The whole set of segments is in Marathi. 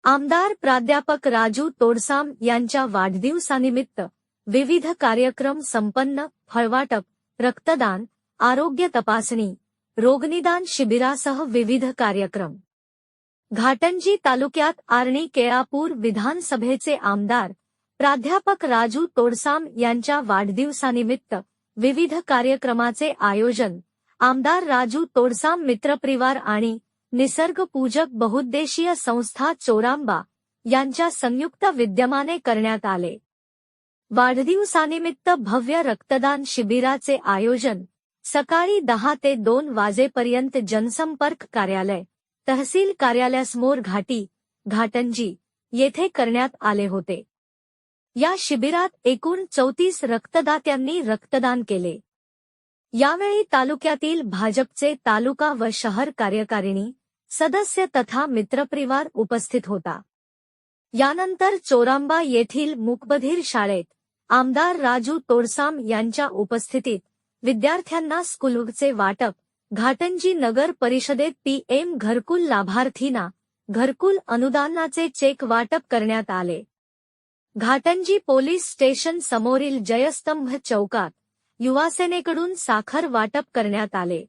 आमदार प्राध्यापक राजू तोडसाम यांच्या वाढदिवसानिमित्त विविध कार्यक्रम संपन्न, फळवाटप, रक्तदान, आरोग्य तपासणी, रोगनिदान शिबिरासह विविध कार्यक्रम. घाटंजी तालुक्यात आर्णी केळापूर विधानसभेचे आमदार प्राध्यापक राजू तोडसाम यांच्या वाढदिवसानिमित्त विविध कार्यक्रमाचे आयोजन आमदार राजू तोडसाम मित्रपरिवार आणि निसर्गपूजक बहुउद्देशीय संस्था चोरांबा यांच्या संयुक्त विद्यमाने करण्यात आले. वाढदिवसानिमित्त भव्य रक्तदान शिबिराचे आयोजन सकाळी 10 ते 2 वाजेपर्यंत जनसंपर्क कार्यालय, तहसील कार्यालयासमोर घाटंजी येथे करण्यात आले होते. या शिबिरात एकूण 34 रक्तदात्यांनी रक्तदान केले. यावेळी तालुक्यातील भाजपचे तालुका व शहर कार्यकारिणी सदस्य तथा मित्रपरिवार उपस्थित होता. यानंतर चोरांबा येथील मूकबधीर शाळेत आमदार राजू तोडसाम यांच्या उपस्थितीत विद्यार्थ्यांना स्कूलबुकचे वाटप, घाटंजी नगर परिषदेत PM घरकुल लाभार्थींना घरकुल अनुदानाचे चेक वाटप करण्यात आले. घाटंजी पोलीस स्टेशन समोरील जयस्तंभ चौकात युवासेनेकडून साखर वाटप करण्यात आले.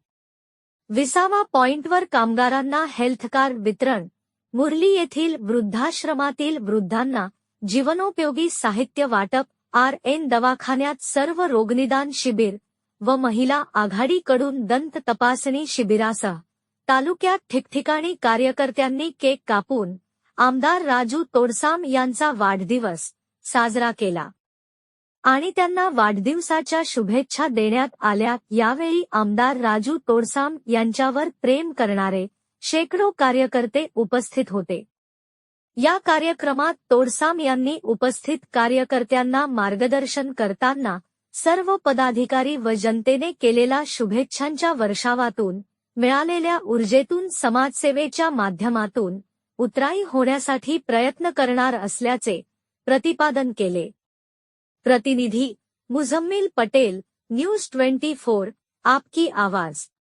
20 पॉइंटवर कामगारांना हेल्थकार्ड वितरण, मुरली येथील वृद्धाश्रमातील वृद्धांना जीवनोपयोगी साहित्य वाटप, RN दवाखान्यात सर्व रोगनिदान शिबिर व महिला आघाडीकडून दंत तपासणी शिबिरासह तालुक्यात ठिकठिकाणी कार्यकर्त्यांनी केक कापून आमदार राजू तोडसाम यांचा वाढदिवस साजरा केला आणि त्यांना वाढदिवसाच्या शुभेच्छा देण्यात आल्या. यावेळी आमदार राजू तोडसाम यांच्यावर प्रेम करणारे शेकडो कार्यकर्ते उपस्थित होते. या कार्यक्रमात तोडसाम यांनी उपस्थित कार्यकर्त्यांना मार्गदर्शन करताना सर्व पदाधिकारी व जनतेने केलेल्या शुभेच्छांच्या वर्षावातून मिळालेल्या ऊर्जेतून समाजसेवेच्या माध्यमातून उतराई होण्यासाठी प्रयत्न करणार असल्याचे प्रतिपादन केले. प्रतिनिधी मुझम्मिल पटेल, न्यूज 24, आपकी आवाज.